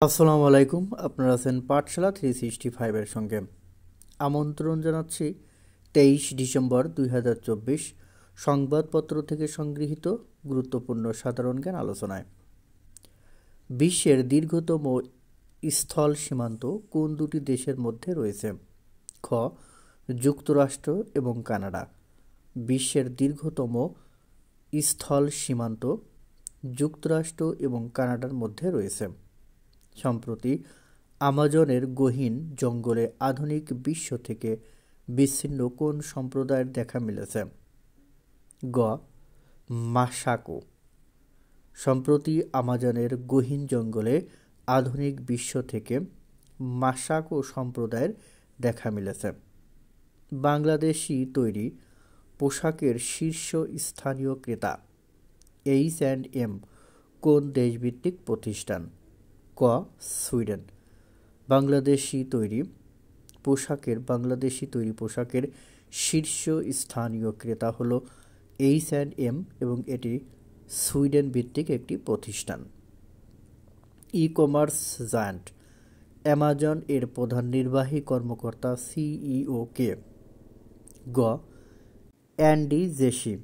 আসসালামু আলাইকুম। আপনারা আছেন পাঠশালা 365 এর সঙ্গে। আমন্ত্রণ জানাচ্ছি 23 ডিসেম্বর 2024 সংবাদপত্র থেকে সংগৃহীত গুরুত্বপূর্ণ সাধারণ জ্ঞান আলোচনায়। বিশ্বের দীর্ঘতম স্থল সীমান্ত কোন দুটি দেশের মধ্যে রয়েছে? খ. যুক্তরাষ্ট্র এবং কানাডা। বিশ্বের দীর্ঘতম স্থল সীমান্ত যুক্তরাষ্ট্র এবং কানাডার মধ্যে রয়েছে। সম্প্রতি আমাজনের গহীন জঙ্গলে আধুনিক বিশ্ব থেকে বিচ্ছিন্ন কোন সম্প্রদায়ের দেখা মিলেছে? গ. মাসাকো। সম্প্রতি আমাজনের গহীন জঙ্গলে আধুনিক বিশ্ব থেকে মাসাকো সম্প্রদায়ের দেখা মিলেছে। বাংলাদেশি তৈরি পোশাকের শীর্ষ স্থানীয় ক্রেতা H&M কোন দেশভিত্তিক প্রতিষ্ঠান? ক. সুইডেন। বাংলাদেশি তৈরি পোশাকের শীর্ষ স্থানীয় ক্রেতা হল H&M এবং এটি সুইডেন ভিত্তিক একটি প্রতিষ্ঠান। ই-কমার্স জায়ান্ট অ্যামাজন এর প্রধান নির্বাহী কর্মকর্তা CEO কে? গ. Andy Jassy.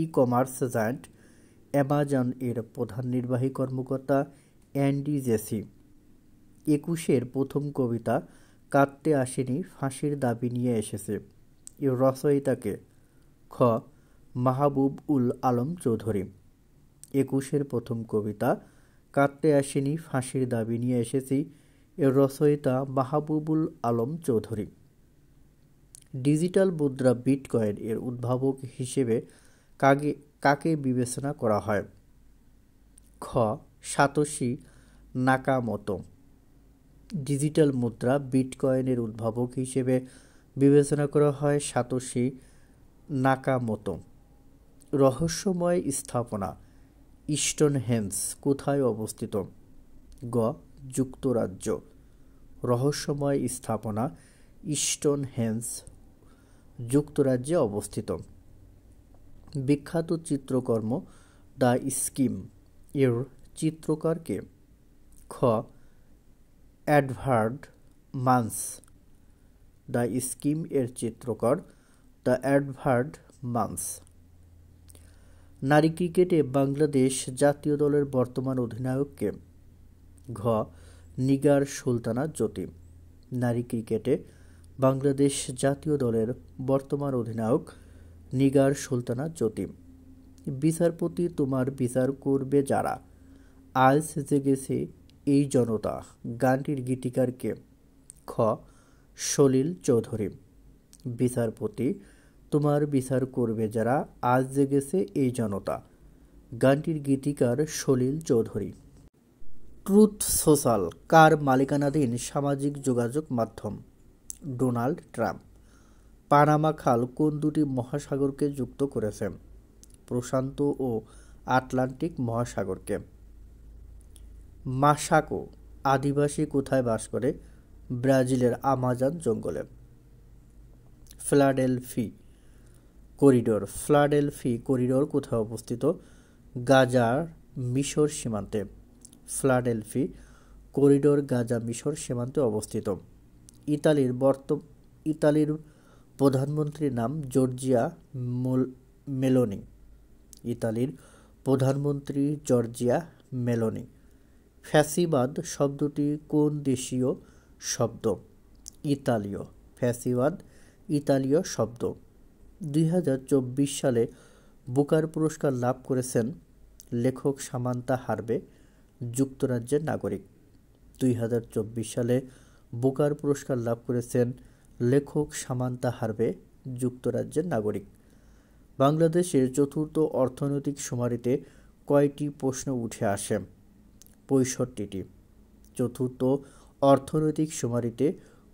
E-commerce giant Amazon এর প্রধান নির্বাহী কর্মকর্তা অ্যান্ডি জেসি 21-এর প্রথম কবিতা কাঁদতে আসেনি ফাঁসির দাবি নিয়ে এসেছে। এর রচয়িতাকে? খ. মাহবুব উল আলম চৌধুরী। 21-এর প্রথম কবিতা কাঁদতে আসেনি ফাঁসির দাবি নিয়ে এসেছি। এর রচয়িতা মাহবুবুল আলম চৌধুরী। ডিজিটাল মুদ্রা বিটকয়েন এর উদ্ভাবক হিসেবে কাকে বিবেচনা করা হয়? খ. সাতোশি নাকামোতো। ডিজিটাল মুদ্রা বিটকয়েনের উদ্ভাবক হিসেবে বিবেচনা করা হয় সাতোশি নাকামোতো। রহস্যময় স্থাপনা স্টোনহেঞ্জ কোথায় অবস্থিত? গ. যুক্তরাজ্য। রহস্যময় স্থাপনা স্টোনহেঞ্জ যুক্তরাজ্যে অবস্থিত। বিখ্যাত চিত্রকর্ম দ্য স্কিম এর চিত্রকর কে? খ. এডভার্ড মান্স। দ্য স্কিম এর চিত্রকর দ্য এডভার্ড মান্স। নারী ক্রিকেটে বাংলাদেশ জাতীয় দলের বর্তমান অধিনায়ক কে? ঘ. নিগার সুলতানা জ্যোতি। নারী ক্রিকেটে বাংলাদেশ জাতীয় দলের বর্তমান অধিনায়ক নিগার সুলতানা জ্যোতি। বিচারপতি তোমার বিচার করবে যারা, আজ জেগেছে এই জনতা গানটির গীতিকার কে? খ. সলিল চৌধুরী। বিচারপতি তোমার বিচার করবে যারা, আজ জেগেছে এই জনতা গানটির গীতিকার সলিল চৌধুরী। ট্রুথ সোশ্যাল কার মালিকানাধীন সামাজিক যোগাযোগ মাধ্যম? Donald Trump. পানামা খাল কোন দুটি মহাসাগরকে যুক্ত করেছে? প্রশান্ত ও আটলান্টিক মহাসাগরকে। মাসাকো আদিবাসী কোথায় বাস করে? ব্রাজিলের আমাজন জঙ্গলে। ফিলাডেলফি করিডোর কোথায় অবস্থিত? গাজার মিশর সীমান্তে। ফিলাডেলফি করিডোর গাজা মিশর সীমান্তে অবস্থিত। ইতালির প্রধানমন্ত্রীর নাম জর্জিয়া মেলোনি। ইতালির প্রধানমন্ত্রী জর্জিয়া মেলোনি। ফ্যাসিবাদ শব্দটি কোন দেশীয় শব্দ? ইতালীয়। ফ্যাসিবাদ ইতালীয় শব্দ। 2024 সালে বুকার পুরস্কার লাভ করেছেন লেখক সামান্থা হারভে, যুক্তরাজ্যের নাগরিক। 2024 সালে বুকার পুরস্কার লাভ করেছেন লেখক সামান্থা হারভে, যুক্তরাজ্যের নাগরিক। বাংলাদেশের চতুর্থ অর্থনৈতিক শুমারিতে কয়টি প্রশ্ন উঠে আসে? 65টি। চতুর্থ অর্থনৈতিক শুমারিতে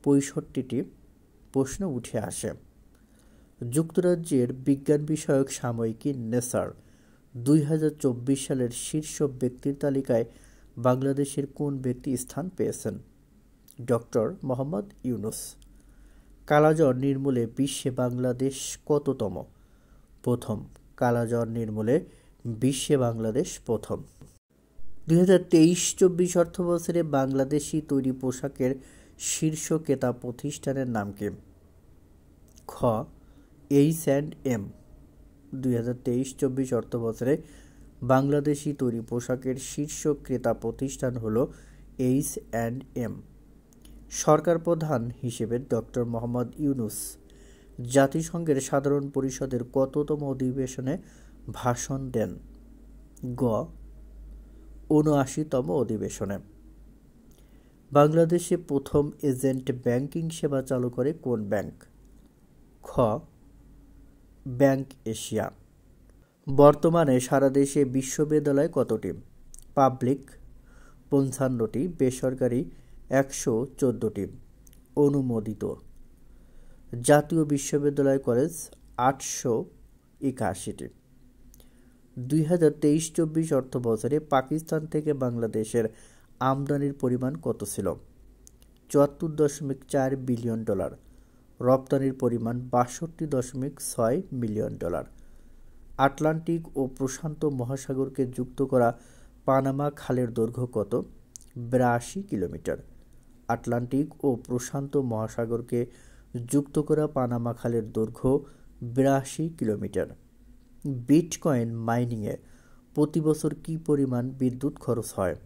65টি প্রশ্ন উঠে আসে। যুক্তরাজ্যের বিজ্ঞান বিষয়ক সাময়িকী নেচার 2024 সালের শীর্ষ ব্যক্তির তালিকায় বাংলাদেশের কোন ব্যক্তি স্থান পেয়েছেন? ডক্টর মোহাম্মদ ইউনূস। কালাজ্বর নির্মূলে বিশ্বে বাংলাদেশ কততম? প্রথম। কালাজ্বর নির্মূলে বিশ্বে বাংলাদেশ প্রথম। 2023-24 অর্থবছরে বাংলাদেশি তৈরি পোশাকের শীর্ষ ক্রেতা প্রতিষ্ঠানের নাম কি? খ H&M। 2023-24 অর্থবছরে বাংলাদেশি তৈরি পোশাকের শীর্ষ ক্রেতা প্রতিষ্ঠান হল H&M। সরকার প্রধান হিসেবে ডক্টর মোহাম্মদ ইউনূস জাতিসংঘের সাধারণ পরিষদের কততম অধিবেশনে ভাষণ দেন? গ ৭৯তম অধিবেশনে। বাংলাদেশে প্রথম এজেন্ট ব্যাংকিং সেবা চালু করে কোন ব্যাংক? খ ব্যাংক এশিয়া। বর্তমানে সারা দেশে বিশ্ববিদ্যালয় কতটি? পাবলিক ৫৫টি, বেসরকারি ১১৪টি, অনুমোদিত। জাতীয় বিশ্ববিদ্যালয় কলেজ ৮৮১টি। 2023-24 অর্থবছরে পাকিস্তান থেকে বাংলাদেশের আমদানির পরিমাণ কত ছিল? ৭৪.৪ বিলিয়ন ডলার। রপ্তানির পরিমাণ ৬২.৬ মিলিয়ন ডলার। আটলান্টিক ও প্রশান্ত মহাসাগরকে যুক্ত করা পানামা খালের দৈর্ঘ্য কত? ৮২ কিলোমিটার। আটলান্টিক ও প্রশান্ত মহাসাগরকে যুক্ত করা পানামা খালের দৈর্ঘ্য ৮২ কিলোমিটার। বিটকয়েন মাইনিংয়ে প্রতি বছর কী পরিমাণ বিদ্যুৎ খরচ হয়?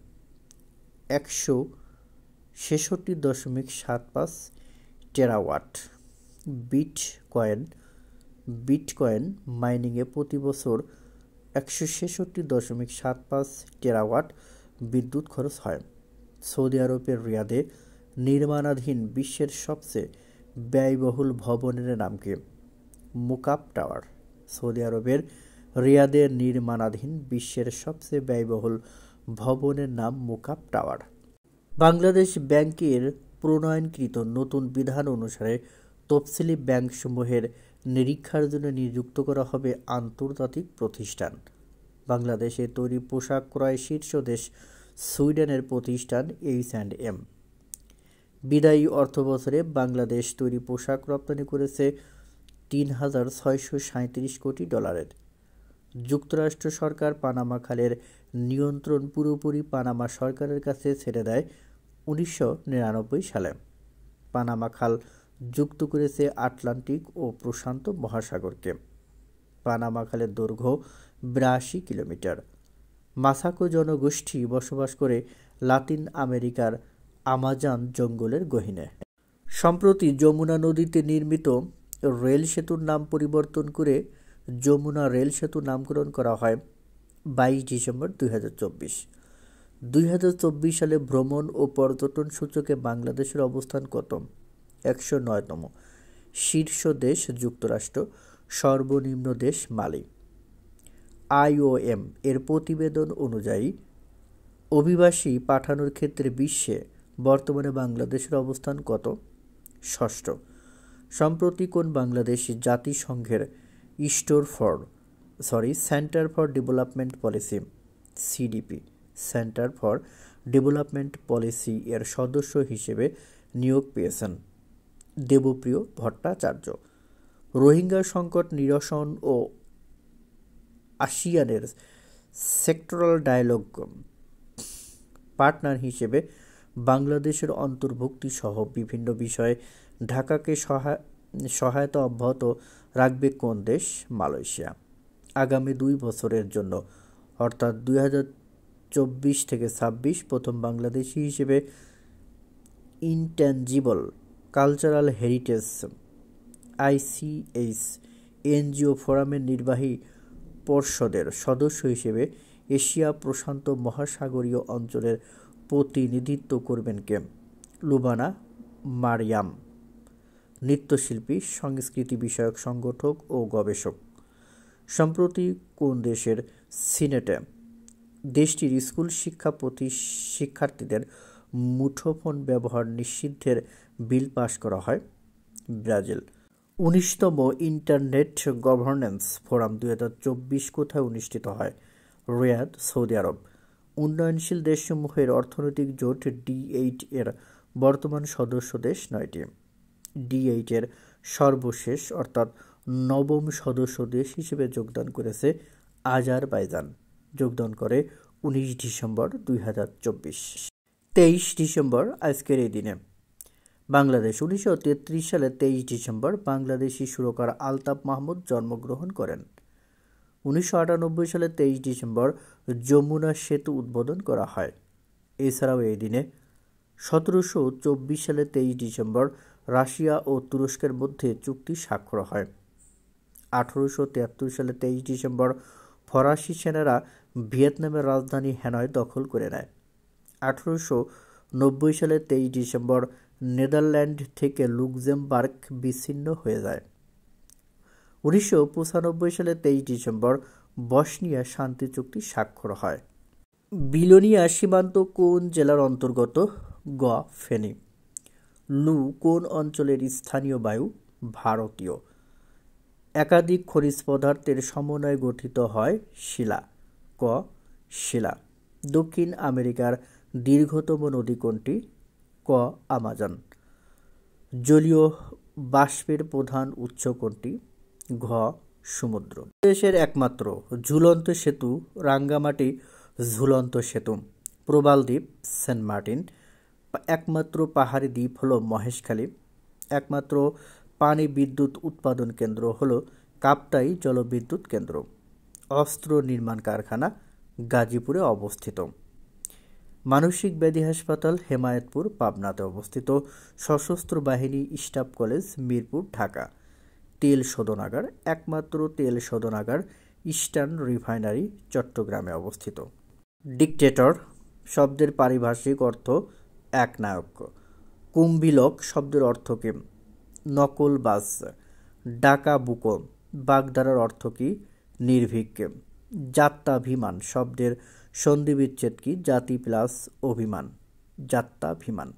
১৬৬.৭৫ টেরাওয়াট। বিটকয়েন মাইনিংয়ে প্রতি বছর ১৬৬.৭৫ টেরাওয়াট বিদ্যুৎ খরচ হয়। সৌদি আরবের রিয়াদে নির্মাণাধীন বিশ্বের সবচেয়ে ব্যয়বহুল ভবনের নাম কি? মুকাপ টাওয়ার। সৌদি আরবের রিয়াদে নির্মাণাধীন বিশ্বের সবচেয়ে ব্যয়বহুল ভবনের নাম মুকাপ টাওয়ার। বাংলাদেশ ব্যাংকের প্রণয়নকৃত নতুন বিধান অনুসারে তফসিলি ব্যাংকসমূহের নিরীক্ষার জন্য নিযুক্ত করা হবে আন্তর্জাতিক প্রতিষ্ঠান। বাংলাদেশে তৈরি পোশাক ক্রয় শীর্ষ দেশ সুইডেনের প্রতিষ্ঠান H&M। বিদায়ী অর্থবছরে বাংলাদেশ তৈরি পোশাক রপ্তানি করেছে ৩,৬৩৭ কোটি ডলারের। যুক্তরাষ্ট্র সরকার পানামা খালের নিয়ন্ত্রণ পুরোপুরি পানামা সরকারের কাছে ছেড়ে দেয় ১৯৯৯ সালে। পানামা খাল যুক্ত করেছে আটলান্টিক ও প্রশান্ত মহাসাগরকে। পানামা খালের দৈর্ঘ্য ৮২ কিলোমিটার। মাসাকো জনগোষ্ঠী বসবাস করে লাতিন আমেরিকার আমাজন জঙ্গলের গহীনে। সম্প্রতি যমুনা নদীতে নির্মিত রেল সেতুর নাম পরিবর্তন করে যমুনা রেল সেতু নামকরণ করা হয় ২২ ডিসেম্বর ২০২৪। ২০২৪ সালে ভ্রমণ ও পর্যটন সূচকে বাংলাদেশের অবস্থান কত? ১০৯তম। শীর্ষ দেশ যুক্তরাষ্ট্র, সর্বনিম্ন দেশ মালি। IOM এর প্রতিবেদন অনুযায়ী অভিবাসী পাঠানোর ক্ষেত্রে বিশ্বে বর্তমানে বাংলাদেশের অবস্থান কত? ষষ্ঠ। সম্প্রতি কোন বাংলাদেশি জাতিসংঘের centre for development policy CDP centre for development policy এর সদস্য হিসেবে নিয়োগ পেয়েছেন? দেবপ্রিয় ভট্টাচার্য। রোহিঙ্গা সংকট নিরসন ও আসিয়ানের সেক্টরাল ডায়ালগ পার্টনার হিসেবে বাংলাদেশের অন্তর্ভুক্তি সহ বিভিন্ন বিষয়ে ঢাকাকে সহায়তা অব্যাহত রাখবে কোন দেশ? মালয়েশিয়া। আগামী ২ বছরের জন্য অর্থাৎ ২০২৪-২৬ প্রথম বাংলাদেশি হিসেবে intangible cultural heritage ICH NGO ফোরামের নির্বাহী পর্ষদের সদস্য হিসেবে এশিয়া প্রশান্ত মহাসাগরীয় অঞ্চলের প্রতিনিধিত্ব করবেন কে? লুবানা মারিয়াম। নৃত্যশিল্পী, সংস্কৃতি বিষয়ক সংগঠক ও গবেষক। সম্প্রতি কোন দেশের সিনেটে দেশটির স্কুল শিক্ষার্থীদের মুঠোফোন ব্যবহার নিষিদ্ধের বিল পাস করা হয়? ব্রাজিল। ১৯তম ইন্টারনেট গভর্নেন্স ফোরাম ২০২৪ কোথায় অনুষ্ঠিত হয়? রিয়াদ, সৌদি আরব। উন্নয়নশীল দেশসমূহের অর্থনৈতিক জোট D8 এর বর্তমান সদস্য দেশ ৯টি। D8 এর সর্বশেষ অর্থাৎ নবম সদস্য দেশ হিসেবে যোগদান করেছে আজারবাইজান। যোগদান করে 19 ডিসেম্বর 2024। 23 ডিসেম্বর আজকের এই দিনে বাংলাদেশ। 1933 সালে 23 ডিসেম্বর বাংলাদেশি সুরকার আলতাফ মাহমুদ জন্মগ্রহণ করেন। 1998 সালে 23 ডিসেম্বর যমুনা সেতু উদ্বোধন করা হয়। এছাড়াও এই দিনে 1724 সালে 23 ডিসেম্বর রাশিয়া ও তুরস্কের মধ্যে চুক্তি স্বাক্ষর হয়। 1873 সালে 23 ডিসেম্বর ফরাসি সেনারা ভিয়েতনামের রাজধানী হ্যানয় দখল করে নেয়। 1890 সালে 23 ডিসেম্বর নেদারল্যান্ড থেকে লুক্সেমবার্গ বিচ্ছিন্ন হয়ে যায়। 1995 সালে 23 ডিসেম্বর বসনিয়া শান্তি চুক্তি স্বাক্ষর হয়। বিলোনিয়া সীমান্ত কোন জেলার অন্তর্গত? গ. ফেনী। লু কোন অঞ্চলের স্থানীয় বায়ু? ভারতীয়। একাধিক খনিজ পদার্থের সমন্বয়ে গঠিত হয় শিলা? ক. শিলা। দক্ষিণ আমেরিকার দীর্ঘতম নদী কোনটি? ক. আমাজন। জলীয় বাষ্পের প্রধান উৎস কোনটি? ঘ. সমুদ্র। দেশের একমাত্র ঝুলন্ত সেতু? রাঙ্গামাটি ঝুলন্ত সেতু। প্রবাল দ্বীপ? সেন্ট মার্টিন। একমাত্র পাহাড়ি দ্বীপ হলো মহেশখালী। একমাত্র পানি বিদ্যুৎ উৎপাদন কেন্দ্র হলো কাপ্তাই জলবিদ্যুৎ কেন্দ্র। অস্ত্র নির্মাণ কারখানা গাজীপুরে অবস্থিত। মানসিক ব্যাধি হাসপাতাল হেমায়েতপুর পাবনাতে অবস্থিত। সশস্ত্র বাহিনী স্টাফ কলেজ মিরপুর ঢাকা। তেল শোধনাগার? একমাত্র তেল শোধনাগার ইস্টার্ন রিফাইনারি চট্টগ্রামে অবস্থিত। ডিকটেটর শব্দের পারিভাষিক অর্থ একনায়ক। কুম্ভিলক শব্দের অর্থ কি? নকলবাজ। ডাকাবুকো বাগধারার অর্থ কি? নির্ভীক। জাত্যাভিমান শব্দের সন্ধিবিচ্ছেদ কি? জাতি প্লাস অভিমান, জাত্যাভিমান।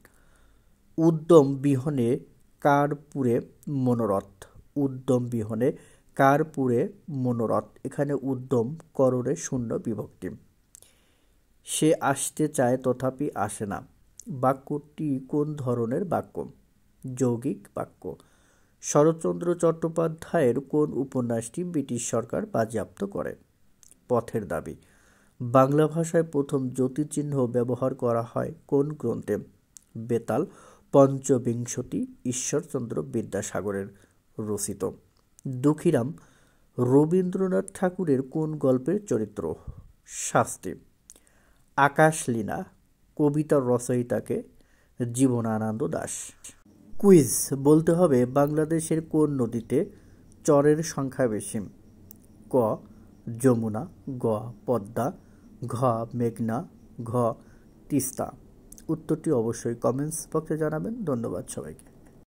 উদ্যম বিহনে কার পুরে মনোরথ? উদ্যম বিহনে কার পুরে মনোরথ। এখানে উদ্যম করণে শূন্য বিভক্তি। সে আসতে চায় তথাপি আসে না। বাক্যটি কোন ধরনের বাক্য? যৌগিক বাক্য। শরৎচন্দ্র চট্টোপাধ্যায়ের কোন উপন্যাসটি ব্রিটিশ সরকার বাজেয়াপ্ত করে? পথের দাবি। বাংলা ভাষায় প্রথম জ্যোতিচিহ্ন ব্যবহার করা হয় কোন গ্রন্থে? বেতাল পঞ্চবিংশতি ঈশ্বরচন্দ্র বিদ্যাসাগরের রচিত। দুঃখীরাম রবীন্দ্রনাথ ঠাকুরের কোন গল্পের চরিত্র? শাস্তি। আকাশলীলা কবিতার রচয়িতাকে? জীবনানন্দ দাশ। কুইজ বলতে হবে বাংলাদেশের কোন নদীতে চরের সংখ্যা বেশি? ক. যমুনা। গ. পদ্মা। ঘ. মেঘনা। ঘ. তিস্তা। উত্তরটি অবশ্যই কমেন্টস বক্সে জানাবেন। ধন্যবাদ সবাইকে।